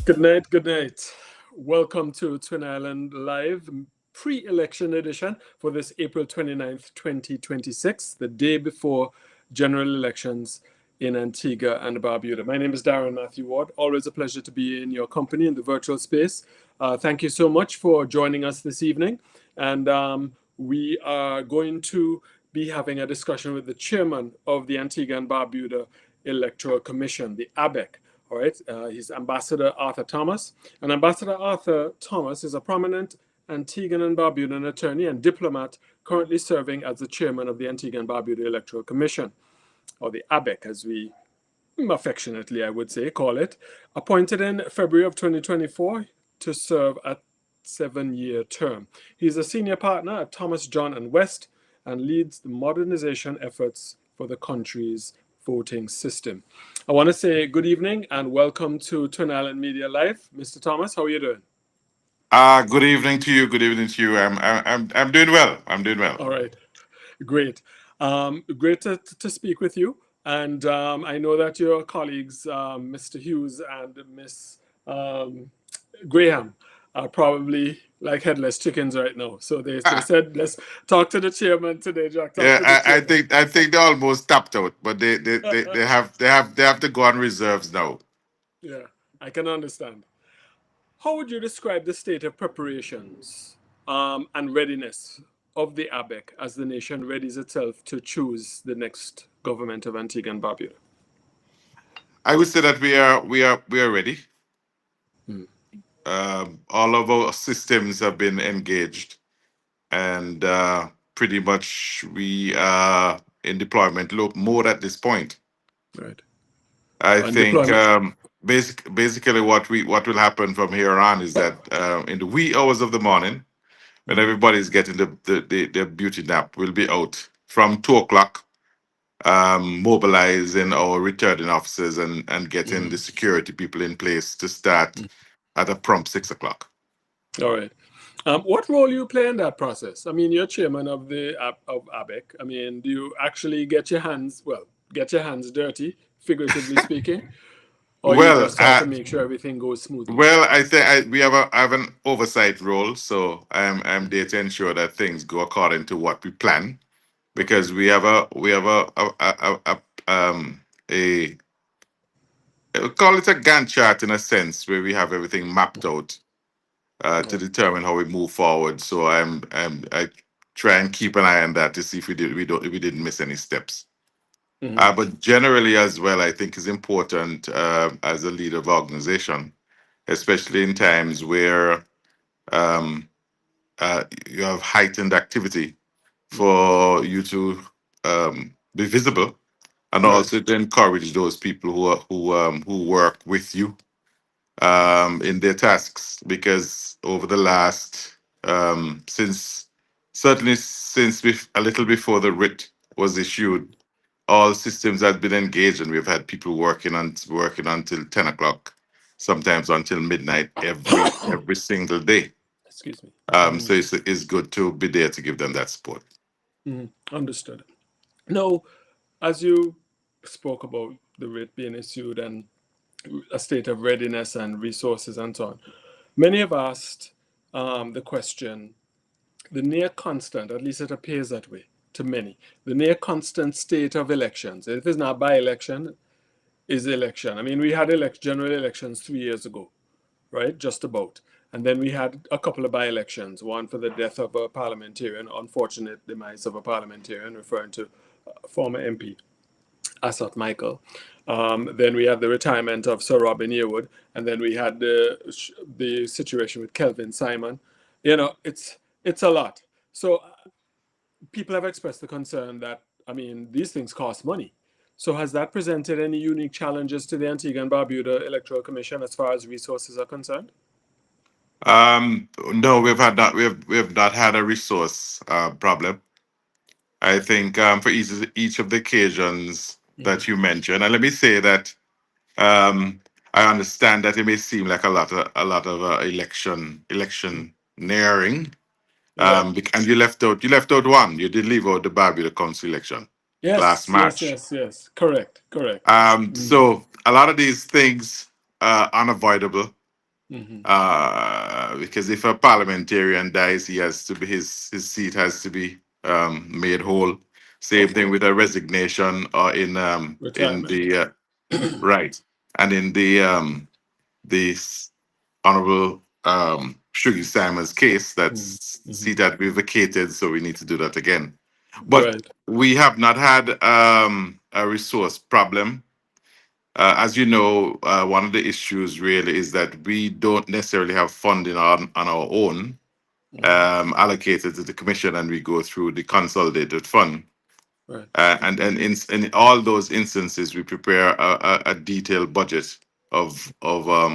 Good night, good night. Welcome to Twin Island Live pre-election edition for this April 29th, 2026, the day before general elections in Antigua and Barbuda. My name is Darren Matthew Ward. Always a pleasure to be in your company in the virtual space. Thank you so much for joining us this evening. And we are going to be having a discussion with the chairman of the Antigua and Barbuda Electoral Commission, the ABEC. All right, he's Ambassador Arthur Thomas. And Ambassador Arthur Thomas is a prominent Antiguan and Barbudan attorney and diplomat currently serving as the chairman of the Antigua and Barbuda Electoral Commission, or the ABEC, as we affectionately, I would say, call it, appointed in February of 2024 to serve a 7-year term. He's a senior partner at Thomas John and West and leads the modernization efforts for the country's voting system. I want to say good evening and welcome to Twin Island Media Live. Mr. Thomas, how are you doing? Good evening to you. Good evening to you. I'm doing well. I'm doing well. All right, great. Great to speak with you. And I know that your colleagues, Mr. Hughes and Miss Graham, are probably like headless chickens right now. So they said, let's talk to the chairman today, Jack. I think they almost tapped out, but they have to go on reserves now. Yeah, I can understand. How would you describe the state of preparations and readiness of the ABEC as the nation readies itself to choose the next government of Antigua and Barbuda? I would say that we are ready. Hmm. All of our systems have been engaged, and pretty much we are in deployment mode at this point. Right. I And think deployment. basically what will happen from here on is that in the wee hours of the morning, when everybody's getting the beauty nap, we'll be out from 2 o'clock, mobilizing our returning officers and getting the security people in place to start at a prompt 6 o'clock. All right. What role you play in that process? I mean, you're chairman of the of ABEC. I mean, do you actually get your hands dirty, figuratively speaking, or you Well, just try to make sure everything goes smoothly? I think I have an oversight role, so I'm there to ensure that things go according to what we plan, because Okay. we have a we call it a Gantt chart in a sense where we have everything mapped out to Right. determine how we move forward. So I try and keep an eye on that to see if we didn't miss any steps. Mm-hmm. But generally as well, I think is important as a leader of organization, especially in times where um, you have heightened activity, for you to be visible and Right. also to encourage those people who work with you in their tasks, because over the last since certainly since a little before the writ was issued, all systems have been engaged, and we've had people working until 10 o'clock, sometimes until midnight every single day. Excuse me. So it's good to be there to give them that support. Understood. Now, as you spoke about the writ being issued and a state of readiness and resources and so on, many have asked the question, the near constant, at least it appears that way to many, the near constant state of elections. If it's not by election, is election. I mean, we had general elections 3 years ago, right? Just about. And then we had a couple of by-elections, one for the death of a parliamentarian, unfortunate demise of a parliamentarian, referring to former MP Asot Michael. Then we had the retirement of Sir Robin Yearwood, and then we had the situation with Kelvin Simon. You know, it's a lot. So people have expressed the concern that, I mean, these things cost money. So has that presented any unique challenges to the Antigua and Barbuda Electoral Commission as far as resources are concerned? No, we have not had a resource problem. I think for each of the occasions Mm-hmm. that you mentioned, and let me say that um, I understand that it may seem like a lot of election nearing. Yeah. And you left out one. You did leave out the Barbuda Council election last Yes, yes, March. yes, yes. Correct, correct. Mm-hmm. So a lot of these things are unavoidable. Mm-hmm. Because if a parliamentarian dies, he has to be his seat has to be made whole. Same Of thing course. with a resignation or in Retirement. the right, and in the honorable Shuggy Simon's case, Mm-hmm. that's Mm-hmm. seat had to be vacated, so we need to do that again. But Right. we have not had a resource problem. As you know, one of the issues really is that we don't necessarily have funding on our own Mm-hmm. allocated to the commission, and we go through the consolidated fund. Right. And in all those instances, we prepare a detailed budget of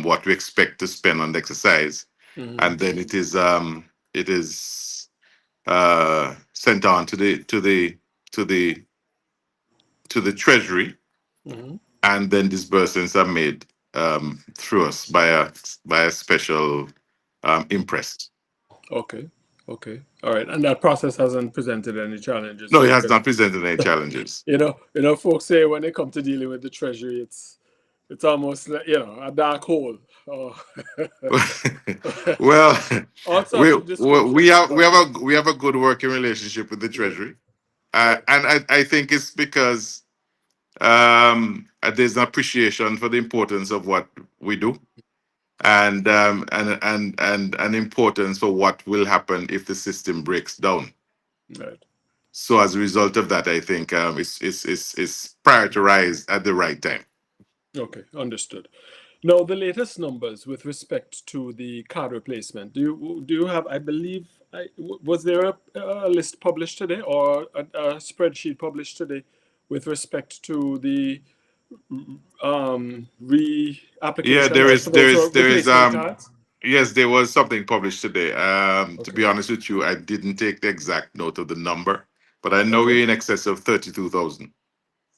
what we expect to spend on the exercise, Mm-hmm. and then it is sent on to the to the treasury, Mm-hmm. and then disbursements are made through us by a special imprest. Okay. Okay. All right. And that process hasn't presented any challenges No, for it you, has because not presented any challenges. folks say when they come to dealing with the treasury, it's almost like, a dark hole, or Well, all sorts we of we descriptions. have we But have yeah, a good working relationship with the right, treasury, right, and I think it's because there's an appreciation for the importance of what we do, right, and an importance for what will happen if the system breaks down. right. So as a result of that, I think it's prioritized at the right time. Okay, understood. Now, the latest numbers with respect to the card replacement. Do you have? I believe. Was there a list published today, or a spreadsheet published today with respect to the Yeah, re-application, right, for those who are there is replacement cards? yes, there was something published today. To Okay, be honest with you, I didn't take the exact note of the number, but I know okay, we're in excess of 32,000.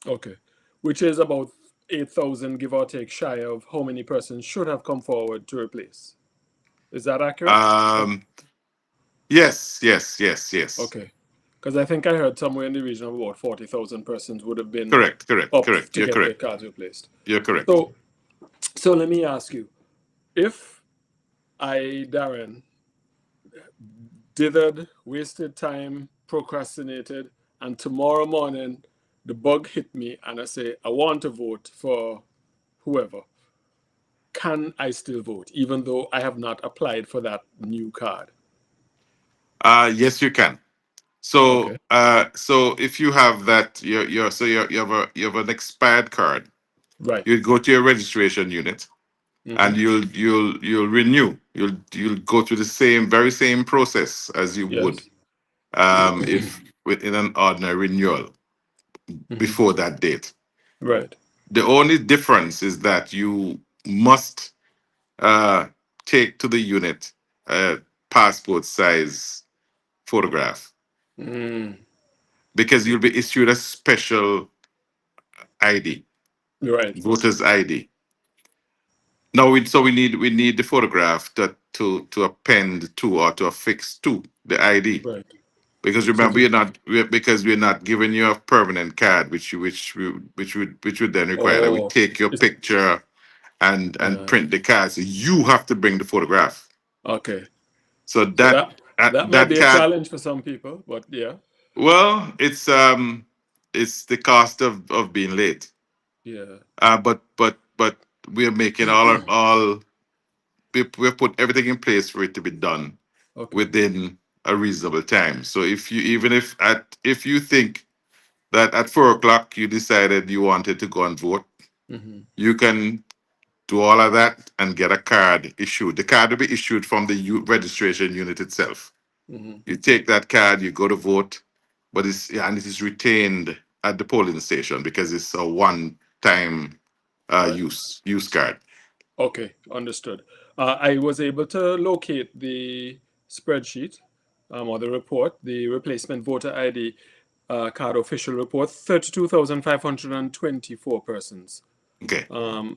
okay. Which is about 8,000, give or take, shy of how many persons should have come forward to replace. Is that accurate? Um, yes, yes, yes, yes. Okay. Because I think I heard somewhere in the region of about 40,000 persons would have been Correct, correct, up correct. to You're get their correct. cards replaced. You're correct. So, so let me ask you, if I, Darren, dithered, wasted time, procrastinated, and tomorrow morning the bug hit me and I say, I want to vote for whoever, can I still vote even though I have not applied for that new card? Yes, you can. So, Okay. so if you have that, you have an expired card. Right. You go to your registration unit, Mm-hmm. and you'll renew. You'll go through the very same process as you would Yes. if within an ordinary renewal Mm-hmm. before that date. Right. The only difference is that you must uh, take to the unit a passport size photograph, Mm. because you'll be issued a special ID, Right. voter's ID. No, we need the photograph to append to or to affix to the ID. Right. Because So remember, to, because we're not giving you a permanent card, which would then require that we oh, take your it's, picture and uh, print the card. So you have to bring the photograph. okay. So So that that might that be a card, challenge for some people, but yeah, well, it's the cost of being late. yeah. But we're making all we've put everything in place for it to be done Okay. within a reasonable time. So if you even if you think that at 4 o'clock you decided you wanted to go and vote, Mm-hmm. you can do all of that and get a card issued. The card will be issued from the registration unit itself. Mm-hmm. You take that card, you go to vote, but it is retained at the polling station because it's a one-time Right. use card. Okay. Understood. I was able to locate the spreadsheet, or the report, the replacement voter ID card official report. 32,524 persons, Okay.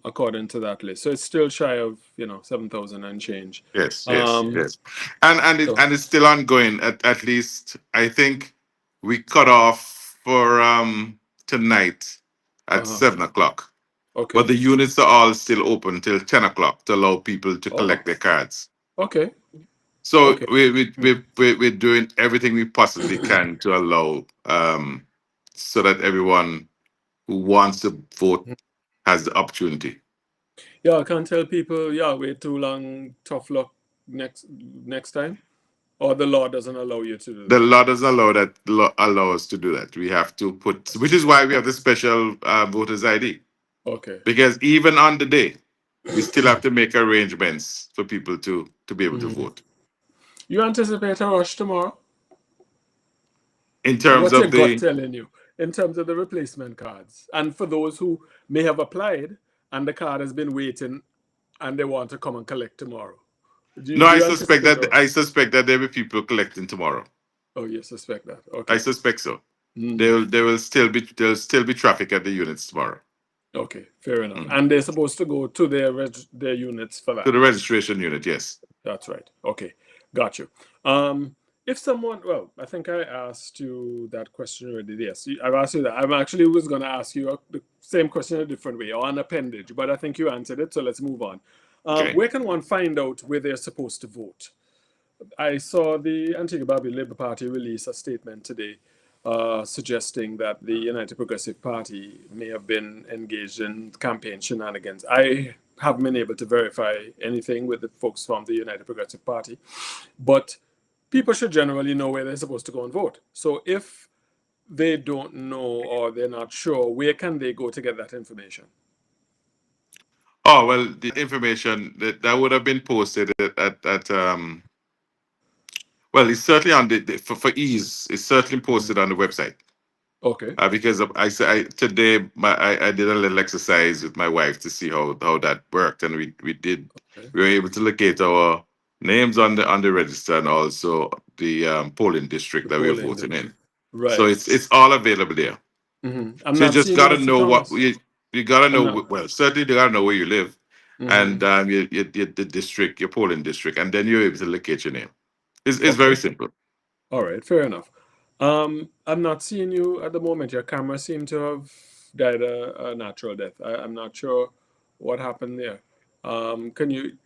according to that list. So it's still shy of 7,000 and change. Yes, yes, Um, yes. so And it's still ongoing. At least I think we cut off for tonight at uh-huh. 7 o'clock. but Okay. the units are all still open till 10 o'clock to allow people to Oh, collect their cards. okay. So Okay. we're doing everything we possibly can to allow so that everyone who wants to vote has the opportunity. Yeah, I can't tell people, yeah, wait too long, tough luck next time. Or the law doesn't allow you to do The that. law doesn't allow us to do that. We have to put, which is why we have the special voters ID. Okay. Because even on the day, we still have to make arrangements for people to be able to Mhm. vote. You anticipate a rush tomorrow? In terms What's your of gut the telling you in terms of the replacement cards? And for those who may have applied and the card has been waiting and they want to come and collect tomorrow, no, do you anticipate a I rush? suspect that there will be people collecting tomorrow. Oh, you suspect that. I Okay. suspect so. Mm, There'll still be traffic at the units tomorrow. okay, fair enough. Mm. And they're supposed to go to their units for To that. the registration unit, yes. That's right. Okay, got you. Um, if someone, well, I think I asked you that question already. Yes, I've asked you that. I'm actually was going to ask you the same question in a different way or an appendage, but I think you answered it. So let's move on. Okay. Where can one find out where they're supposed to vote? I saw the Antigua and Barbuda Labour Party release a statement today suggesting that the United Progressive Party may have been engaged in campaign shenanigans. I haven't been able to verify anything with the folks from the United Progressive Party, but people should generally know where they're supposed to go and vote. So if they don't know or they're not sure, where can they go to get that information? Oh well, the information that would have been posted at well, it's certainly on for ease. It's certainly Mhm. posted on the website. Okay. Because today I did a little exercise with my wife to see how that worked, and Okay. we were able to locate our names on the register and also the polling district The that we are polling voting division. in. So Right. it's all available there. I'm So you not just seeing you, gotta Mr. know what Thomas. you gotta I'm know. not. Well, certainly you gotta know where you live, Hmm. and the district, your polling district, and then you're able to locate your name. It's very Okay. simple. All right. Fair enough. I'm not seeing you at the moment. Your camera seemed to have died a natural death. I'm not sure what happened there. Can you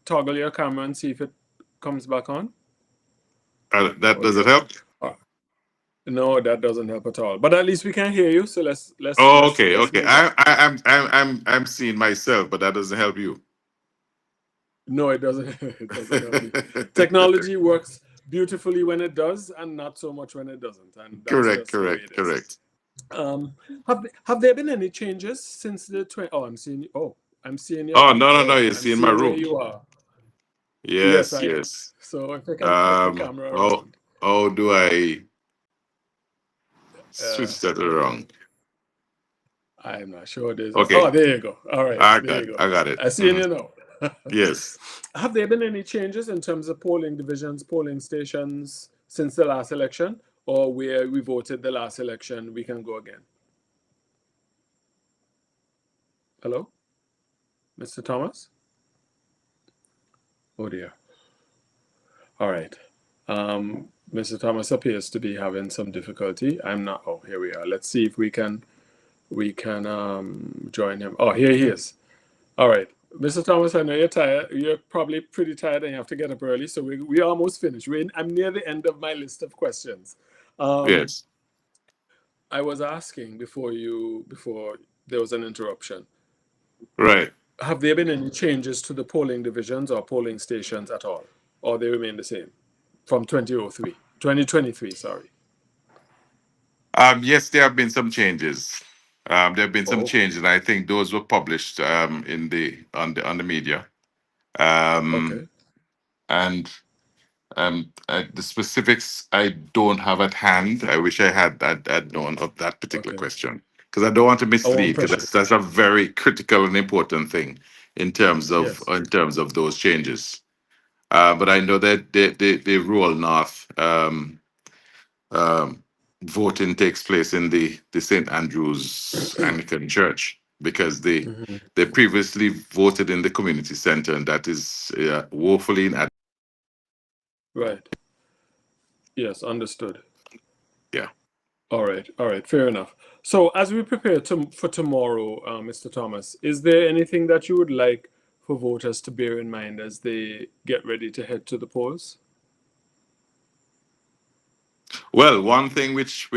toggle your camera and see if it comes back on? That Oh does it dear. help? Uh, no, that doesn't help at all. But at least we can hear you. So Oh, okay, let's okay. move on. I'm seeing myself, but that doesn't help you. No, it doesn't. It doesn't help me. Technology works beautifully when it does, and not so much when it doesn't, and that's Correct, just the way correct, it is. correct. Um, have there been any changes since the 20? Oh, I'm seeing. Oh, I'm seeing your. Oh, no, no, no. Oh, You I'm see in my seeing where room. you are. Yes, Yes, I am. yes. So if I can flip the camera How around, how do I uh, switch that around? I'm not sure there's. Okay, Oh, there you go. All right, there you go. I got it. I see Mhm. you now. Yes. Have there been any changes in terms of polling divisions, polling stations since the last election, or where we voted the last election, we can go again? Hello, Mr. Thomas? Oh dear. All right. Mr. Thomas appears to be having some difficulty. I'm not. Oh, here we are. Let's see if we can join him. Oh, here he is. All right, Mr. Thomas. I know you're tired. You're probably pretty tired, and you have to get up early. So we almost finished. I'm near the end of my list of questions. Um, Yes. I was asking before there was an interruption. Right. Have there been any changes to the polling divisions or polling stations at all, or they remain the same from 2023? Sorry. Yes, there have been some changes. There have been some Oh, changes, and I think those were published in the on the media. Um, okay, and the specifics I don't have at hand. I wish had known of that particular okay. question because I don't want to I won't mislead because pressure. that's a very critical and important thing Yes. in terms of those changes. But I know that the rural north um, voting takes place in the St. Andrew's Anglican Church because Mhm. they previously voted in the community center, and that is woefully inadequate. Right. Yes, understood. Yeah. All right. All right. Fair enough. So, as we prepare for tomorrow, Mr. Thomas, is there anything that you would like for voters to bear in mind as they get ready to head to the polls? Well, one thing which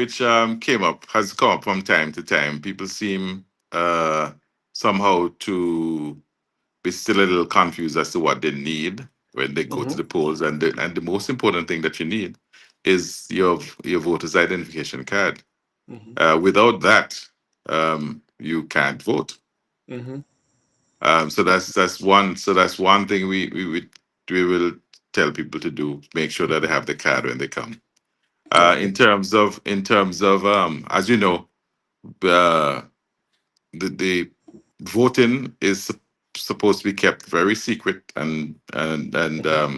came up has come up from time to time. People seem uh, somehow to be still a little confused as to what they need when they go to Mm-hmm. the polls, and the most important thing that you need is your voter's identification card. Mm-hmm. Without that, you can't vote. Mm-hmm. So that's one thing we will tell people to do. Make sure that they Mm-hmm. have the card when they come. Okay. In terms of as you know, uh, the voting is supposed to be kept very secret Mm-hmm.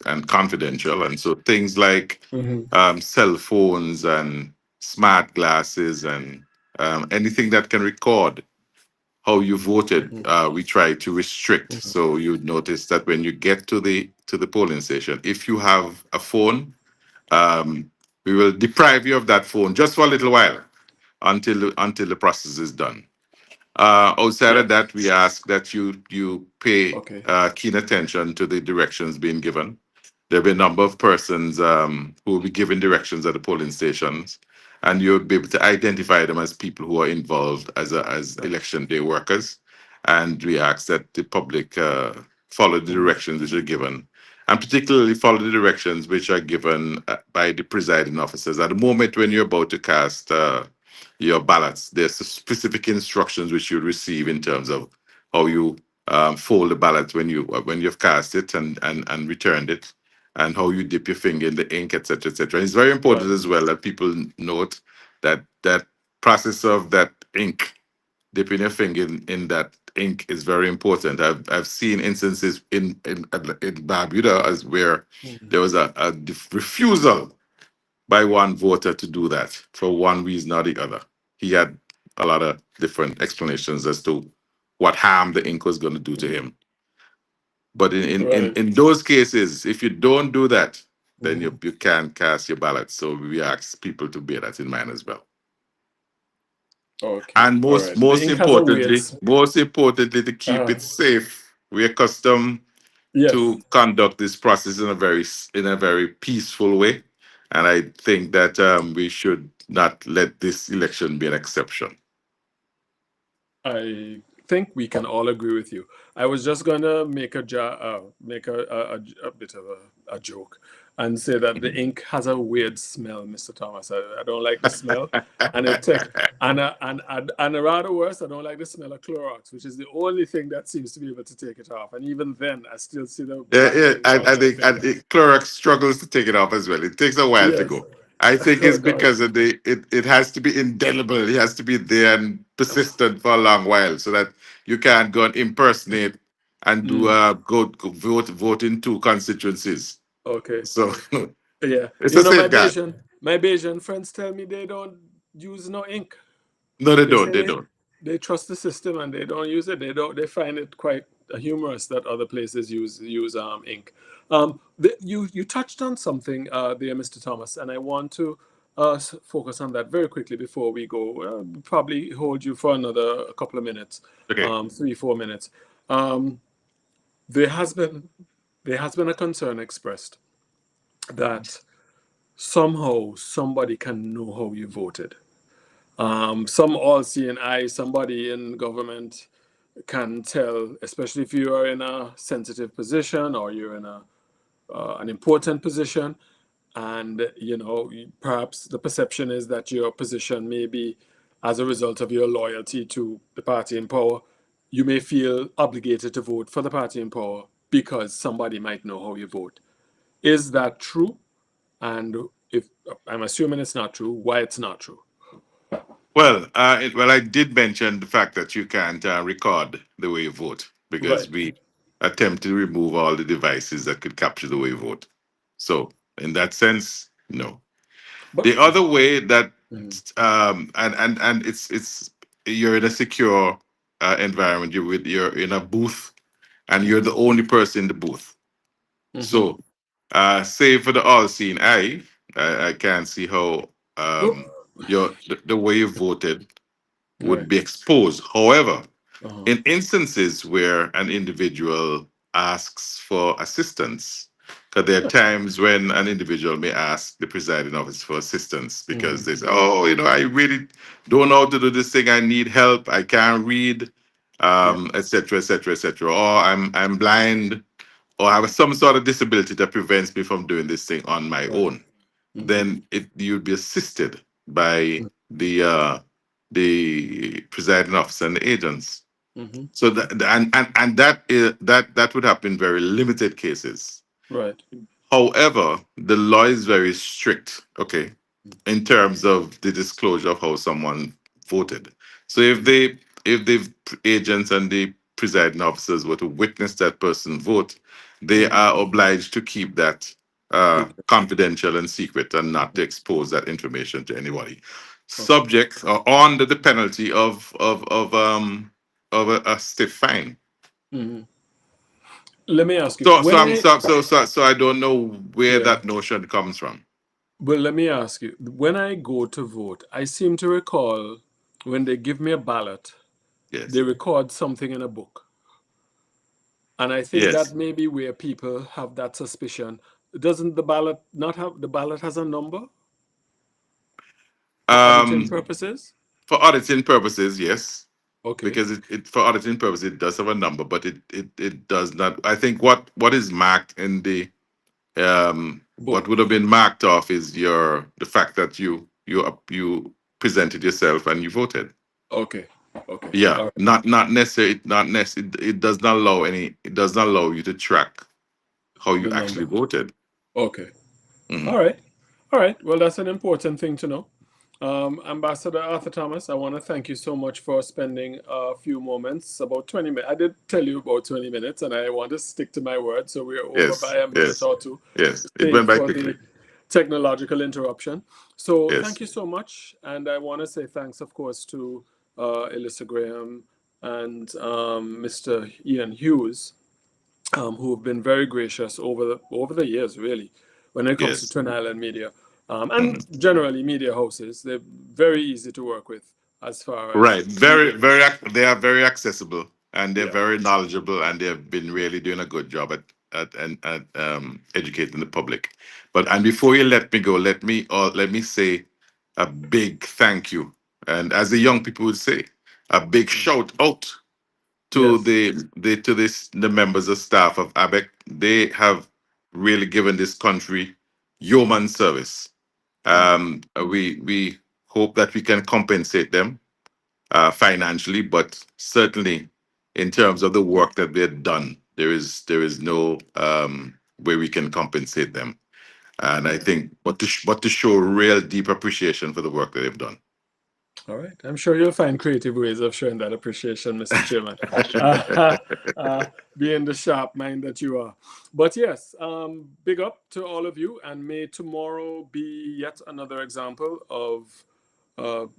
and confidential, and so things like Mm-hmm. cell phones and smart glasses and anything that can record how you voted, Mm-hmm. we try to restrict. Mm-hmm. So you'd notice that when you get to the polling station, if you have a phone, um, we will deprive you of that phone just for a little while until the process is done. Outside of Yes. that, we ask that you pay Okay. keen attention to the directions being given. There'll be a number of persons who will be giving directions at the polling stations, and you'll be able to identify them as people who are involved as Right. election day workers. And we ask that the public follow the Mm-hmm. directions which are given, and particularly follow the directions which are given by the presiding officers. At the moment when you're about to cast your ballots, there's specific instructions which you receive in terms of how you fold the ballot when you've cast it and returned it, and how you dip your finger in the ink, etc., etc. It's very important Right. as well that people note that process of that ink, dipping your finger in that ink, is very important. I've seen instances in Barbuda as where Mm-hmm. there was a refusal by one voter to do that for one reason or the other. He had a lot of different explanations as to what harm the ink was going to do to Mm-hmm. him. But Right. in those cases, if you don't do that, then Mm-hmm. you can't cast your ballot. So we ask people to bear that in mind as well. Okay. And All most right. The most ink has a weird. importantly, most importantly, to keep Uh, it safe, we are accustomed yes. to conduct this process in a very peaceful way, and I think that we should not let this election be an exception. I think we can all agree with you. I was just gonna make a bit of a joke and say that the ink has a weird smell, Mr. Thomas. I don't like the smell, and it take and rather worse, I don't like the smell of Clorox, which is the only thing that seems to be able to take it off. And even then, I still see the Yeah, black yeah, ink on my and finger. Clorox struggles to take it off as well. It takes a while to Yes. go. I think Oh it's God. because of it has to be indelible. It has to be there and persistent for a long while, so that you can't go and impersonate and do Mm, go vote in two constituencies. okay. So Yeah. it's You a know, safeguard. My Bayesian friends tell me they don't use no ink. No, they They don't. say They don't. they trust the system and they don't use it. They find it quite humorous that other places use ink. You touched on something there, Mr. Thomas, and I want to focus on that very quickly before we go. Probably hold you for another couple of minutes, Okay. 3 4 minutes. Um, there has been a concern expressed that somehow somebody can know how you voted. Some all-seeing eye, somebody in government can tell, especially if you are in a sensitive position or you're in an important position, and perhaps the perception is that your position may be as a result of your loyalty to the party in power. You may feel obligated to vote for the party in power because somebody might know how you vote. Is that true? And if I'm assuming it's not true, why it's not true? Well, I did mention the fact that you can't record the way you vote because Right. we attempt to remove all the devices that could capture the way you vote. So, in that sense, no. But The other way that Mhm. and it's you're in a secure environment. You're in a booth, and you're Mhm. the only person in the booth. Mhm. So, save for the all-seeing eye, I can't see how. the way you voted would Right. be exposed. However, Uh-huh. in instances where an individual asks for assistance, because there are times when an individual may ask the presiding officer for assistance because Mm-hmm. they say, "Oh, I really don't know how to do this thing. I need help. I can't read, Yeah. etc., etc., etc. Or I'm blind, or have Mm-hmm. some sort of disability that prevents me from doing this thing on my Right. own." Mm-hmm. Then you'd be assisted by the presiding officer and the agents. Mm-hmm. So and that would happen in very limited cases. Right. However, the law is very strict, okay, in terms of the disclosure of how someone voted. So if the agents and the presiding officers were to witness that person vote, they Mm-hmm. are obliged to keep that Secret. confidential and secret and not to expose that information to anybody. Okay. Subject or under the penalty of a stiff fine. Mm-hmm. Let me ask you, So when I, so I don't know where yeah, that notion comes from. well, let me ask you, when I go to vote, I seem to recall when they give me a ballot, they Yes. record something in a book. And I think that Yes. may be where people have that suspicion. Doesn't the ballot not have, the ballot has a number for auditing Um, purposes? for auditing purposes, yes, Okay. because it for auditing purposes it does have a number, but it does not. I think what is marked in the what Book. would have been marked off is the fact that you presented yourself and you voted. Okay. Okay. Yeah, All right. not necessarily, not necessarily. It does not allow any. It does not allow you to track how you The actually number. voted. Okay. All Mhm. right. All right. Well, that's an important thing to know. Ambassador Arthur Thomas, I want to thank you so much for spending a few moments, about 20 minutes. I did tell you about 20 minutes, and I want to stick to my word. So we're over Yes, by a minute yes, or two, yes. It save went by for quickly. the technological interruption. So Yes, thank you so much. And I want to say thanks, of course, to Elissa Graham and Mr. Ian Hughes, who have been very gracious over the years, really, when it comes to yes. Twin Island media, Mhm. and generally media houses. They're very easy to work with as far as Right. media Very. goes. They are very accessible and they're Yeah. very knowledgeable and they've been really doing a good job at educating the public. But and before you let me go, let me say a big thank you, and as the young people would say, a big shout out to Yes. the members of staff of ABEC. They have really given this country yeoman service. Mm. We hope that we can compensate them financially, but certainly in terms of the work that they've done, there is no way we can compensate them. And I Yeah. think but to show real deep appreciation for the work that they've done. All right. I'm sure you'll find creative ways of showing that appreciation, Mr. Chairman, uh, uh, being the sharp mind that you are. But yes, big up to all of you, and may tomorrow be yet another example of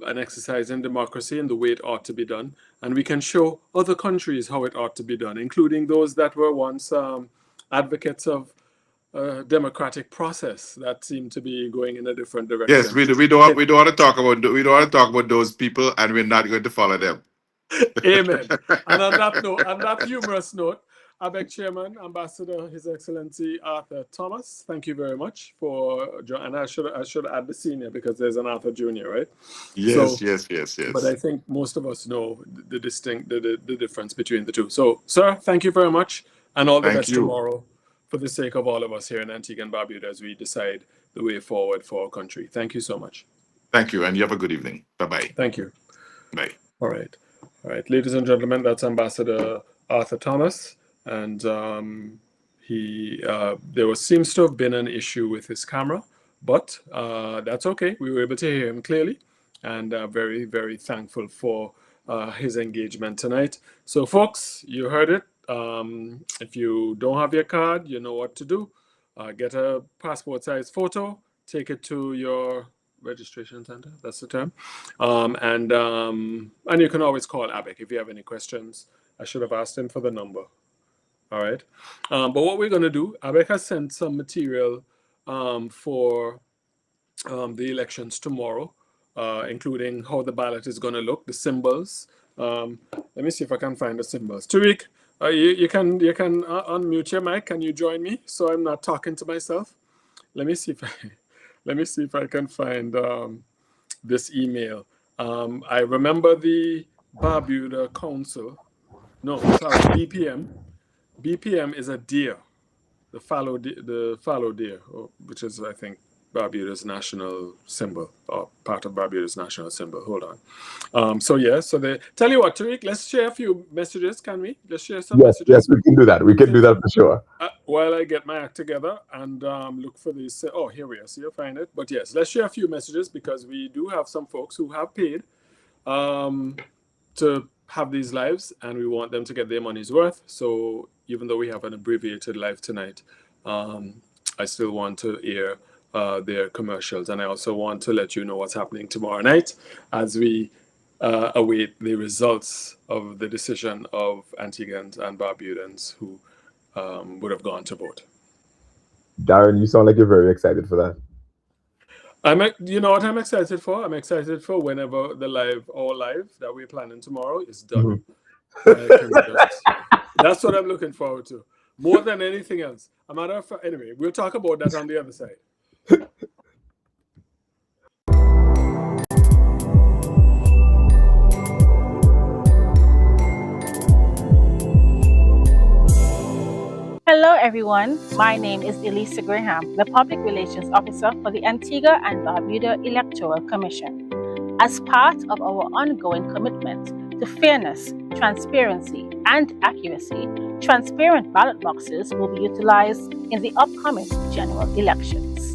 an exercise in democracy and the way it ought to be done. And we can show other countries how it ought to be done, including those that were once advocates of a democratic process that seem to be going in a different Yes, direction. we don't want to talk about we don't want to talk about those people, and we're not going to follow them. Amen. And on that note, on that humorous note, ABEC Chairman, Ambassador, His Excellency Arthur Thomas, thank you very much for and I should add the senior because there's an Arthur Junior, right? Yes, So, yes, yes, but I yes. think most of us know the distinct the difference between the two. So, sir, thank you very much, and all the Thank best you, tomorrow for the sake of all of us here in Antigua and Barbuda as we decide the way forward for our country. Thank you so much. thank you, and you have a good evening. Bye bye. Thank you. Bye. All right. All right, ladies and gentlemen, that's Ambassador Arthur Thomas, and there was seems to have been an issue with his camera, but that's okay. We were able to hear him clearly, and very very thankful for his engagement tonight. So, folks, you heard it. If you don't have your card, you know what to do. Get a passport size photo, take it to your registration center. That's the term, and you can always call Abic if you have any questions. I should have asked him for the number. All right. But what we're going to do, Abic has sent some material for the elections tomorrow. including how the ballot is going to look, the symbols. Let me see if I can find the symbols. Tariq, you can unmute your mic. Can you join me so I'm not talking to myself? Let me see if I can find this email. I remember the Barbuda Council. No, sorry, BPM. BPM is a deer, the fallow deer, which is, I think, Barbuda's national symbol, or part of Barbuda's national symbol. Hold on. So tell you what, Tariq, let's share a few messages, can we? Let's share some messages. Yes, we can do that. We can do that for sure. While I get my act together and look for these. Oh, here we are. So you'll find it. But yes, let's share a few messages because we do have some folks who have paid to have these lives, and we want them to get their money's worth. So even though we have an abbreviated live tonight, I still want to air their commercials, and I also want to let you know what's happening tomorrow night as we await the results of the decision of Antiguans and Barbudans who would have gone to vote. Darren, you sound like you're very excited for that. You know what I'm excited for? I'm excited for whenever the live that we're planning tomorrow is done. That's what I'm looking forward to more than anything else. A matter of fact, anyway, we'll talk about that on the other side. Hello everyone, my name is Elisa Graham, the Public Relations Officer for the Antigua and Barbuda Electoral Commission. As part of our ongoing commitment to fairness, transparency, and accuracy, transparent ballot boxes will be utilized in the upcoming general elections.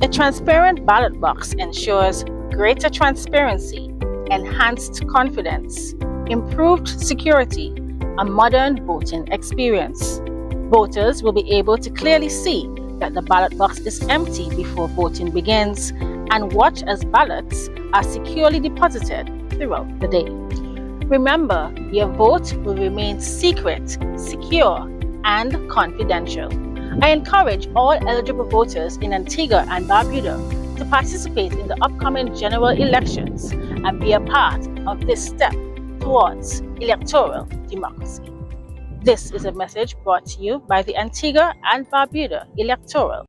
A transparent ballot box ensures greater transparency, enhanced confidence, improved security, a modern voting experience. Voters will be able to clearly see that the ballot box is empty before voting begins and watch as ballots are securely deposited throughout the day. Remember, your vote will remain secret, secure, and confidential. I encourage all eligible voters in Antigua and Barbuda to participate in the upcoming general elections and be a part of this step towards electoral democracy. This is a message brought to you by the Antigua and Barbuda Electoral.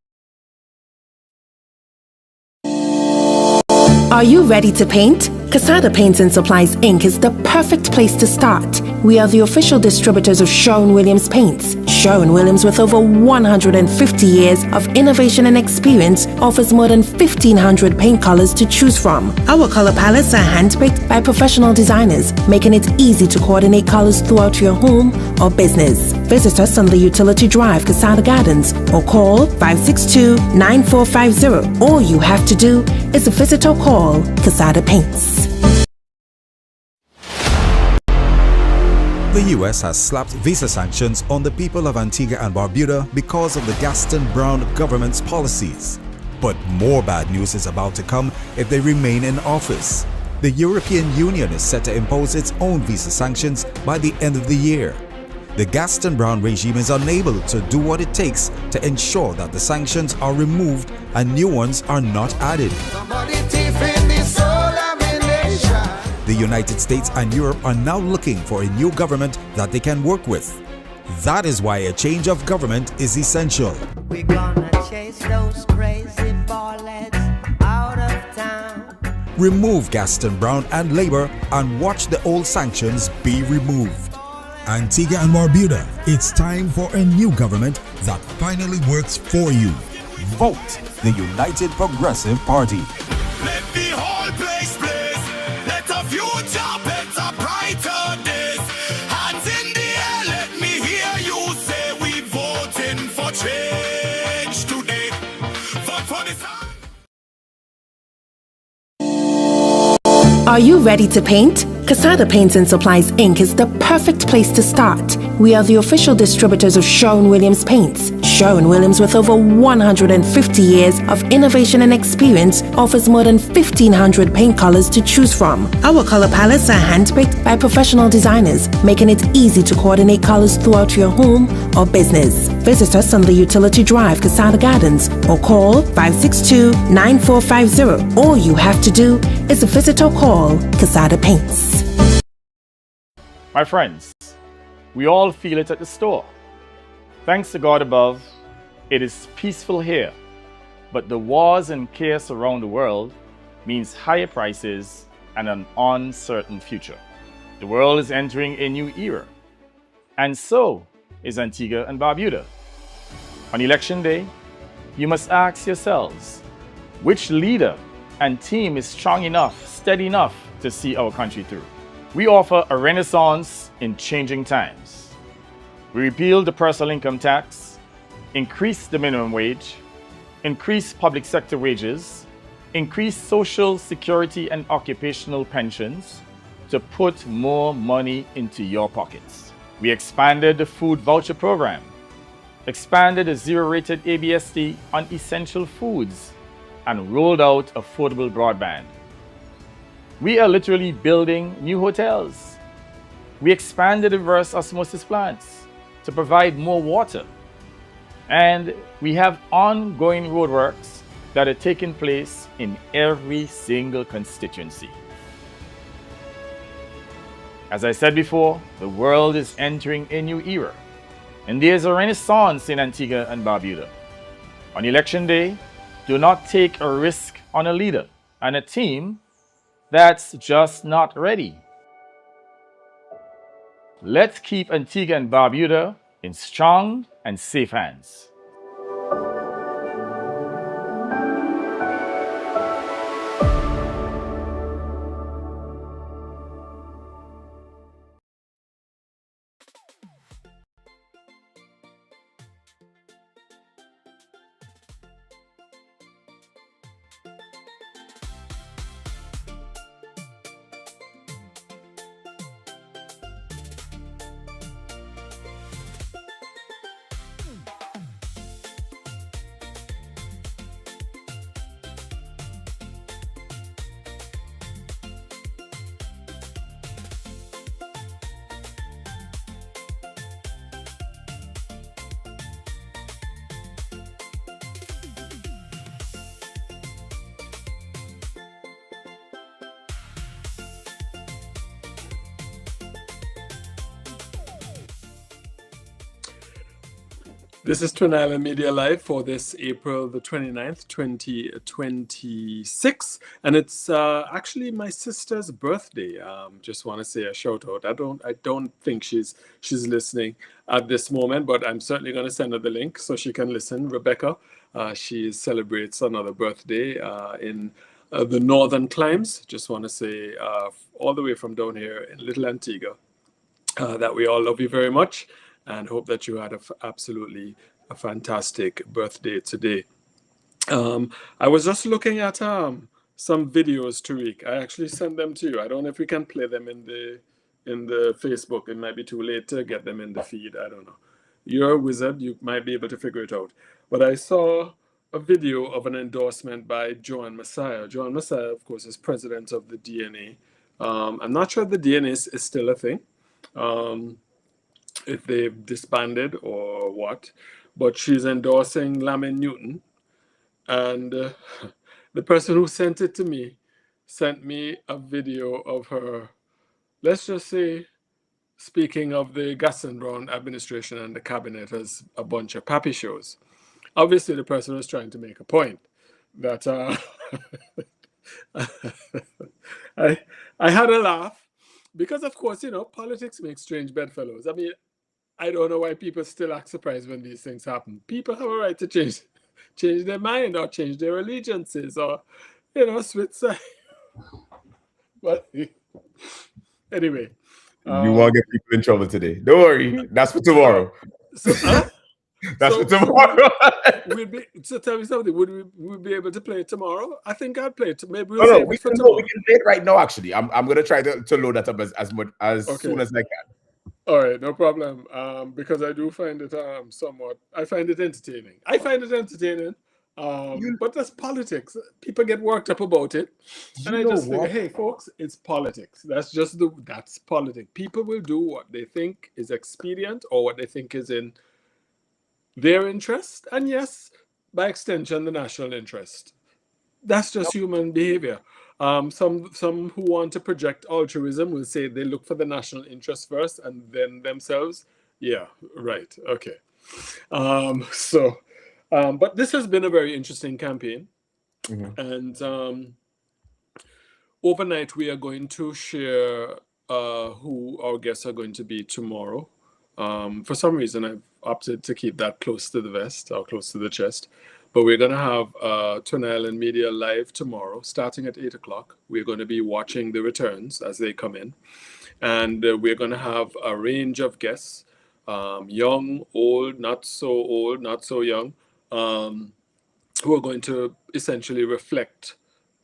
Are you ready to paint? Casada Paints and Supplies Inc. is the perfect place to start. We are the official distributors of Sherwin-Williams Paints. Sherwin-Williams, with over 150 years of innovation and experience, offers more than 1,500 paint colors to choose from. Our color palettes are handpicked by professional designers, making it easy to coordinate colors throughout your home or business. Visit us on the Utility Drive, Casada Gardens, or call 562-9450. All you have to do is visit or call Casada Paints. The US has slapped visa sanctions on the people of Antigua and Barbuda because of the Gaston Brown government's policies. But more bad news is about to come if they remain in office. The European Union is set to impose its own visa sanctions by the end of the year. The Gaston Brown regime is unable to do what it takes to ensure that the sanctions are removed and new ones are not added. The United States and Europe are now looking for a new government that they can work with. That is why a change of government is essential. We're gonna chase those crazy ballheads out of town. Remove Gaston Brown and Labour and watch the old sanctions be removed. Antigua and Barbuda, it's time for a new government that finally works for you. Vote the United Progressive Party. Let the whole place blaze. Let a future better, brighter days. Hands in the air, let me hear you say we voting for change today. Vote for the sun. Are you ready to paint? Casada Paints and Supplies Inc. is the perfect place to start. We are the official distributors of Sherwin-Williams Paints. Sherwin-Williams, with over 150 years of innovation and experience, offers more than 1,500 paint colors to choose from. Our color palettes are handpicked by professional designers, making it easy to coordinate colors throughout your home or business. Visit us on the Utility Drive, Casada Gardens, or call 562-9450. All you have to do is visit or call Casada Paints. My friends, we all feel it at the store. Thanks to God above, it is peaceful here. But the wars and chaos around the world means higher prices and an uncertain future. The world is entering a new era. And so is Antigua and Barbuda. On election day, you must ask yourselves, which leader and team is strong enough, steady enough to see our country through? We offer a renaissance in changing times. We repealed the personal income tax, increased the minimum wage, increased public sector wages, increased social security and occupational pensions to put more money into your pockets. We expanded the food voucher program, expanded the zero-rated ABST on essential foods, and rolled out affordable broadband. We are literally building new hotels. We expanded reverse osmosis plants to provide more water. And we have ongoing roadworks that are taking place in every single constituency. As I said before, the world is entering a new era, and there's a renaissance in Antigua and Barbuda. On election day, do not take a risk on a leader and a team that's just not ready. Let's keep Antigua and Barbuda in strong and safe hands. This is Twin Island Media Live for this April the 29th, 2026. And it's actually my sister's birthday. Just want to say a shout out. I don't think she's listening at this moment, but I'm certainly going to send her the link so she can listen. Rebecca, she celebrates another birthday in the northern climes. Just want to say all the way from down here in Little Antigua that we all love you very much, and hope that you had absolutely a fantastic birthday today. I was just looking at some videos, Tariq. I actually sent them to you. I don't know if we can play them in the Facebook. It might be too late to get them in the feed. I don't know. You're a wizard. You might be able to figure it out. But I saw a video of an endorsement by Joan Messiah. Joan Messiah, of course, is president of the DNA. I'm not sure if the DNA is still a thing. If they've disbanded or what, but she's endorsing Lamin Newton, and the person who sent it to me sent me a video of her, let's just say, speaking of the Gaston Brown administration and the cabinet as a bunch of pappy shows. Obviously, the person was trying to make a point that I had a laugh because, of course, politics makes strange bedfellows. I mean, I don't know why people still act surprised when these things happen. People have a right to change their mind or change their allegiances or, switch sides. But anyway. You won't get people in trouble today. Don't worry. That's for tomorrow. That's for tomorrow. So tell me something. Would we be able to play it tomorrow? I think I'd play it. Maybe we can play it right now, actually. I'm going to try to load that up as soon as I can. All right, no problem. Because I do find it I find it entertaining. But that's politics. People get worked up about it, and You I know just figure, what? hey, folks, it's politics. That's politics. People will do what they think is expedient or what they think is in their interest, and yes, by extension, the national interest. That's just human behavior. Some who want to project altruism will say they look for the national interest first and then themselves. Yeah, right. Okay. But this has been a very interesting campaign, and overnight we are going to share who our guests are going to be tomorrow. For some reason, I've opted to keep that close to the vest or close to the chest. But we're going to have Twin Island Media live tomorrow, starting at 8 o'clock. We're going to be watching the returns as they come in. And we're going to have a range of guests, young, old, not so young, who are going to essentially reflect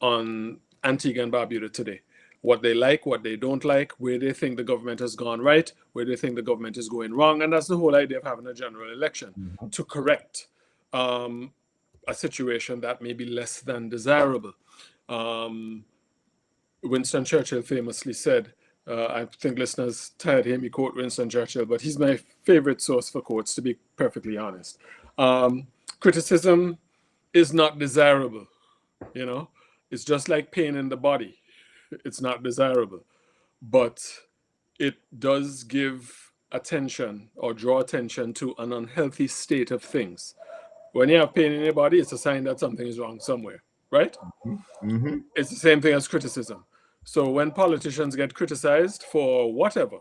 on Antigua and Barbuda today. What they like, what they don't like, where they think the government has gone right, where they think the government is going wrong. And that's the whole idea of having a general election, to correct a situation that may be less than desirable. Winston Churchill famously said, I think listeners tired of hearing me quote Winston Churchill, but he's my favorite source for quotes, to be perfectly honest. Criticism is not desirable, you know? It's just like pain in the body. It's not desirable, but it does give attention or draw attention to an unhealthy state of things. When you have pain in your body, it's a sign that something is wrong somewhere, right? Mm-hmm. It's the same thing as criticism. So when politicians get criticized for whatever,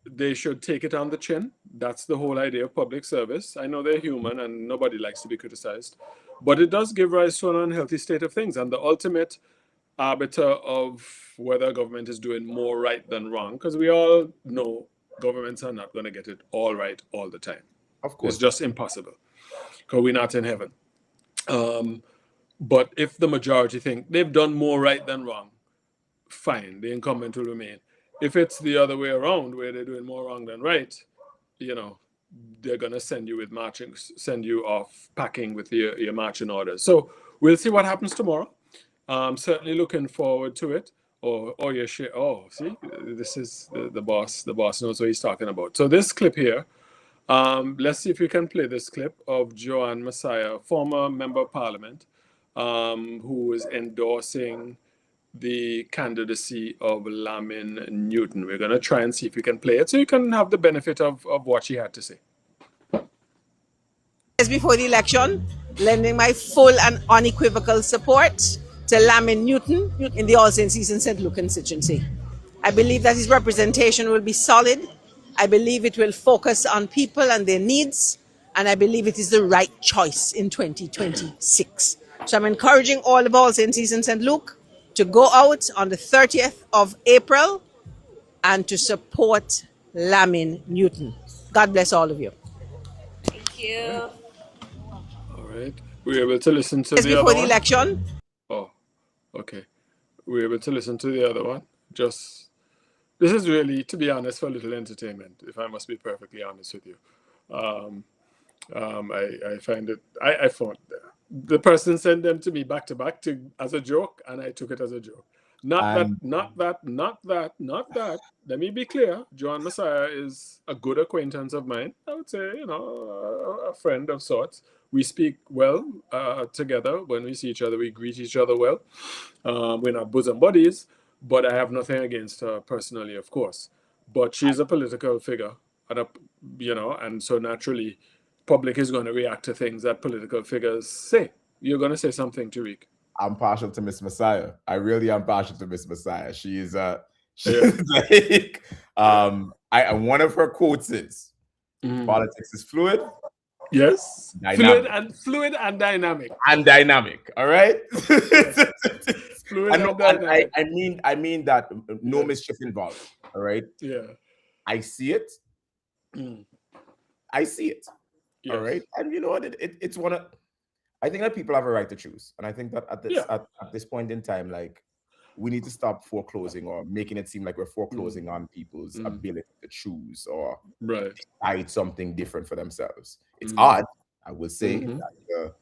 they should take it on the chin. That's the whole idea of public service. I know they're human and nobody likes to be criticized, but it does give rise to an unhealthy state of things. And the ultimate arbiter of whether government is doing more right than wrong, because we all know governments are not going to get it all right all the time. Of course. It's just impossible because we're not in heaven. But if the majority think they've done more right than wrong, fine, the incumbent will remain. If it's the other way around, where they're doing more wrong than right, you know, they're going to send you off packing with your marching orders. So we'll see what happens tomorrow. Certainly looking forward to it. See, this is the boss. The boss knows what he's talking about. So this clip here, let's see if we can play this clip of Joanne Messiah, former member of parliament, who is endorsing the candidacy of Lamin Newton. We're going to try and see if we can play it so you can have the benefit of what she had to say. Before the election, lending my full and unequivocal support to Lamin Newton in the All Saints East and St. Luke constituency. I believe that his representation will be solid. I believe it will focus on people and their needs, and I believe it is the right choice in 2026. So I'm encouraging all of All Saints East and St. Luke to go out on the 30th of April and to support Lamin Newton. God bless all of you. Thank you. All right. We're able to listen to the before other the one? election. Oh, okay. We're able to listen to the other one. This is really, to be honest, for a little entertainment, if I must be perfectly honest with you. I find it, I found the person sent them to me back to back as a joke, and I took it as a joke. Not that. Let me be clear. Joan Messiah is a good acquaintance of mine. I would say, a friend of sorts. We speak well together. When we see each other, we greet each other well. We're not bosom buddies, but I have nothing against her personally, of course. But she's a political figure, and so naturally, public is going to react to things that political figures say. You're going to say something, Tariq. I'm partial to Miss Messiah. I really am partial to Miss Messiah. She is like one of her quotes is politics is fluid. Yes. Dynamic. Fluid and dynamic. And dynamic. All right. Fluid and dynamic. I mean that no mischief involved. All right. Yeah. I see it. I see it. Yes. All right. And you know what? It's one of. I think that people have a right to choose, and I think that at this point in time, like we need to stop foreclosing or making it seem like we're foreclosing on people's ability to choose or decide something different for themselves. It's odd, I will say, that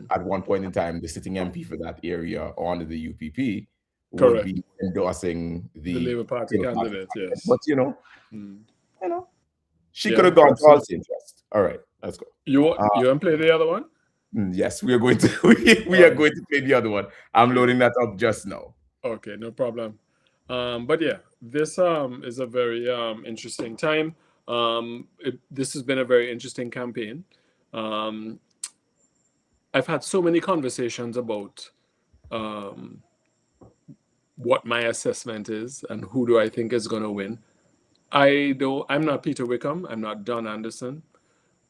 at one point in time, the sitting MP for that area under the UPP would be endorsing the Labour Party candidate. Yes, but you know, she could have gone to all interest. All right, let's go. You want to play the other one? Yes, we are going to we are going to play the other one. I'm loading that up just now. Okay, no problem. But yeah, this is a very interesting time. This has been a very interesting campaign. I've had so many conversations about what my assessment is and who do I think is going to win. I'm not Peter Wickham. I'm not Don Anderson.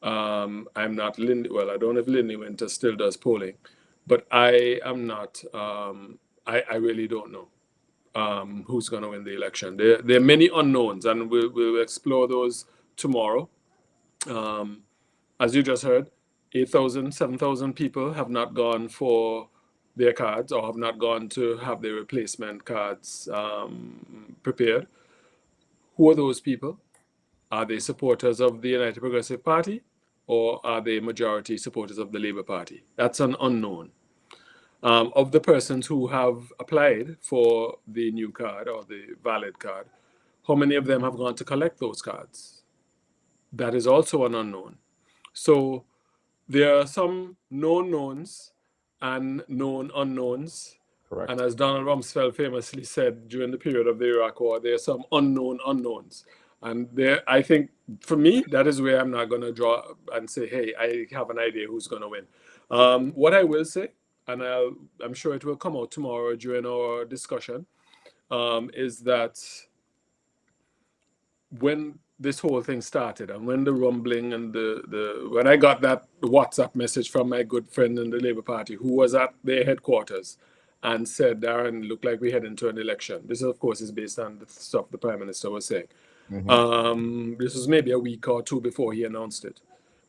I'm not Lindy. Well, I don't know if Lindy Winter still does polling, but I am not. I really don't know who's going to win the election. There are many unknowns, and we'll explore those tomorrow. As you just heard, 8,000, 7,000 people have not gone for their cards or have not gone to have their replacement cards prepared. Who are those people? Are they supporters of the United Progressive Party, or are they majority supporters of the Labour Party? That's an unknown. Of the persons who have applied for the new card or the valid card, how many of them have gone to collect those cards? That is also an unknown. So there are some known knowns and known unknowns. Correct. And as Donald Rumsfeld famously said during the period of the Iraq War, there are some unknown unknowns. And there, I think, for me, that is where I'm not going to draw and say, hey, I have an idea who's going to win. What I will say, and I'm sure it will come out tomorrow during our discussion, is that when this whole thing started and when the rumbling and when I got that WhatsApp message from my good friend in the Labour Party who was at their headquarters and said, Darren, look like we head into an election. This, of course, is based on the stuff the Prime Minister was saying. This was maybe a week or two before he announced it.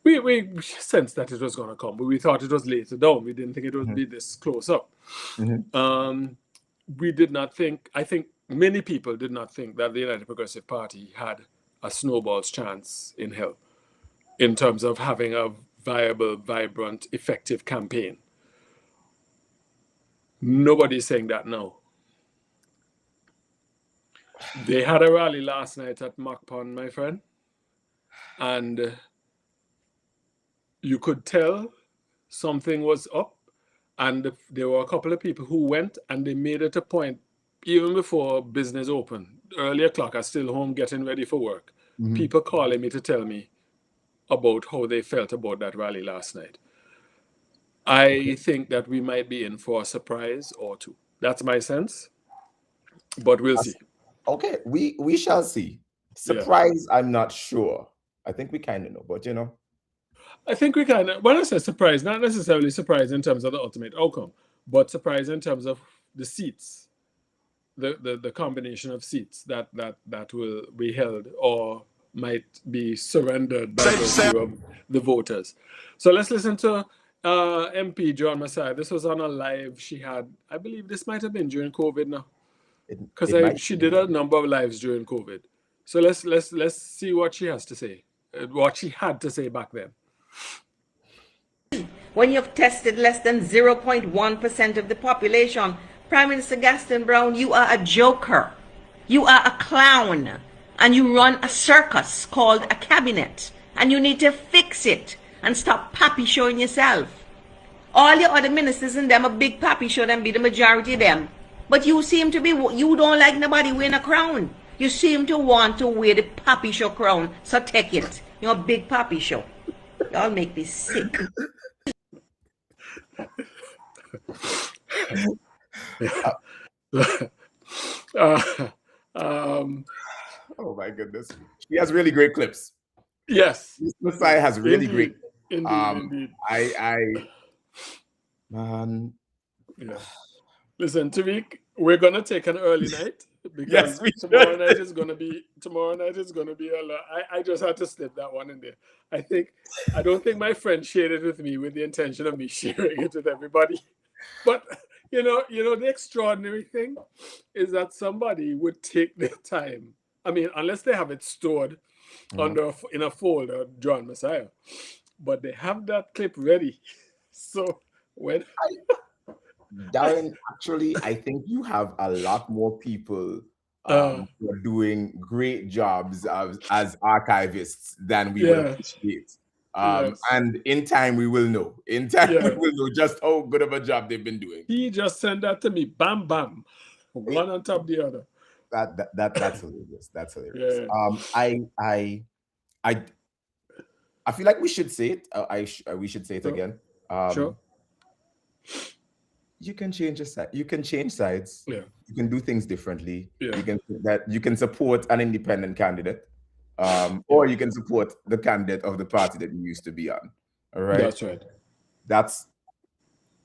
We sensed that it was going to come, but we thought it was later down. We didn't think it would be this close up. We did not think, I think many people did not think that the United Progressive Party had a snowball's chance in hell in terms of having a viable, vibrant, effective campaign. Nobody's saying that now. They had a rally last night at Mock Pond, my friend, and you could tell something was up, and there were a couple of people who went and they made it a point, even before business opened, early o'clock, I was still home getting ready for work. People calling me to tell me about how they felt about that rally last night. I think that we might be in for a surprise or two. That's my sense, but we'll see. Okay, we shall see. Surprise, I'm not sure. I think we kind of know, but you know. I think we kind of, when I say surprise, not necessarily surprise in terms of the ultimate outcome, but surprise in terms of the seats, the combination of seats that will be held or might be surrendered by the voters. So let's listen to MP John Messiah. This was on a live she had, I believe this might have been during COVID now, because she did a number of lives during COVID. So let's see what she has to say, what she had to say back then. When you've tested less than 0.1% of the population, Prime Minister Gaston Brown, you are a joker. You are a clown. And you run a circus called a cabinet. And you need to fix it and stop pappy showing yourself. All your other ministers and them a big pappy show, them be the majority of them. But you seem to be, you don't like nobody wearing a crown. You seem to want to wear the pappy show crown. So take it. You're a big pappy show. Y'all make me sick. Oh my goodness. She has really great clips. Yes. Messiah has really great. Indeed. Man. Yeah. Listen, Tariq, we're gonna take an early night because tomorrow night is gonna be a lot. I just had to slip that one in there. I don't think my friend shared it with me with the intention of me sharing it with everybody. But The extraordinary thing is that somebody would take their time. I mean, unless they have it stored in a folder, John Messiah, but they have that clip ready. So when Darren, actually, I think you have a lot more people who are doing great jobs as archivists than we would appreciate. And in time, we will know. In time, we will know just how good of a job they've been doing. He just sent that to me, bam, bam, one on top of the other. That's hilarious. That's hilarious. I feel like we should say it. We should say it again. Sure. You can change a side. You can change sides. Yeah. You can do things differently. Yeah. You can support an independent candidate, or you can support the candidate of the party that you used to be on. All right. That's right. That's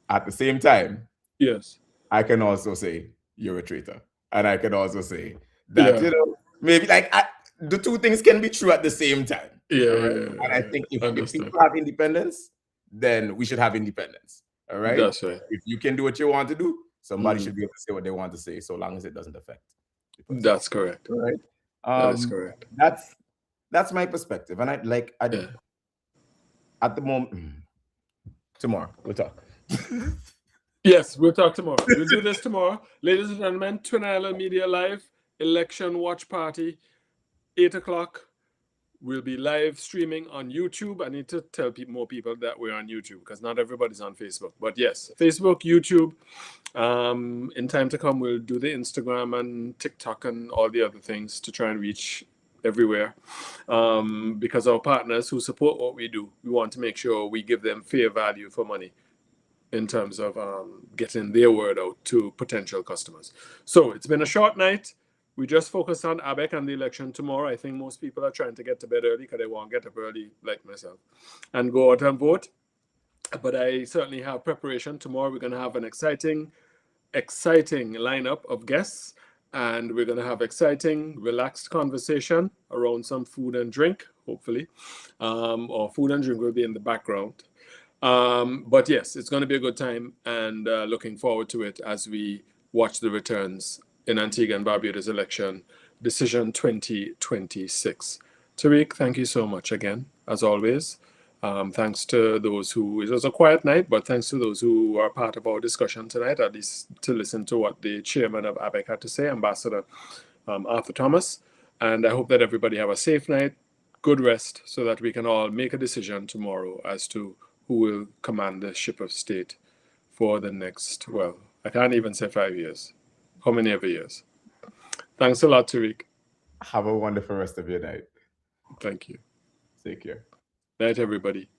at the same time. Yes. I can also say you're a traitor, and I can also say that maybe like the two things can be true at the same time. And I think if people have independence, then we should have independence. All right. That's right. If you can do what you want to do, somebody should be able to say what they want to say, so long as it doesn't affect. That's correct. All right. That is correct. That's my perspective, and at the moment, tomorrow we'll talk. Yes, we'll talk tomorrow. We'll do this tomorrow, ladies and gentlemen. Twin Island Media Live election watch party, 8 o'clock. We'll be live streaming on YouTube. I need to tell more people that we're on YouTube because not everybody's on Facebook. But yes, Facebook, YouTube. In time to come, we'll do the Instagram and TikTok and all the other things to try and reach everywhere. Because our partners who support what we do, we want to make sure we give them fair value for money in terms of getting their word out to potential customers. So it's been a short night. We just focused on ABEC and the election tomorrow. I think most people are trying to get to bed early because they won't get up early like myself and go out and vote. But I certainly have preparation. Tomorrow we're going to have an exciting lineup of guests, and we're going to have exciting, relaxed conversation around some food and drink, hopefully. Or food and drink will be in the background. But yes, it's going to be a good time, and looking forward to it as we watch the returns in Antigua and Barbuda's election, decision 2026. Tariq, thank you so much again, as always. Thanks to those who, it was a quiet night, but thanks to those who are part of our discussion tonight, at least to listen to what the chairman of ABEC had to say, Ambassador Arthur Thomas. And I hope that everybody have a safe night, good rest, so that we can all make a decision tomorrow as to who will command the ship of state for the next, well, I can't even say 5 years. How many ever years? Thanks a lot, Tariq. Have a wonderful rest of your night. Thank you. Take care. Night, everybody.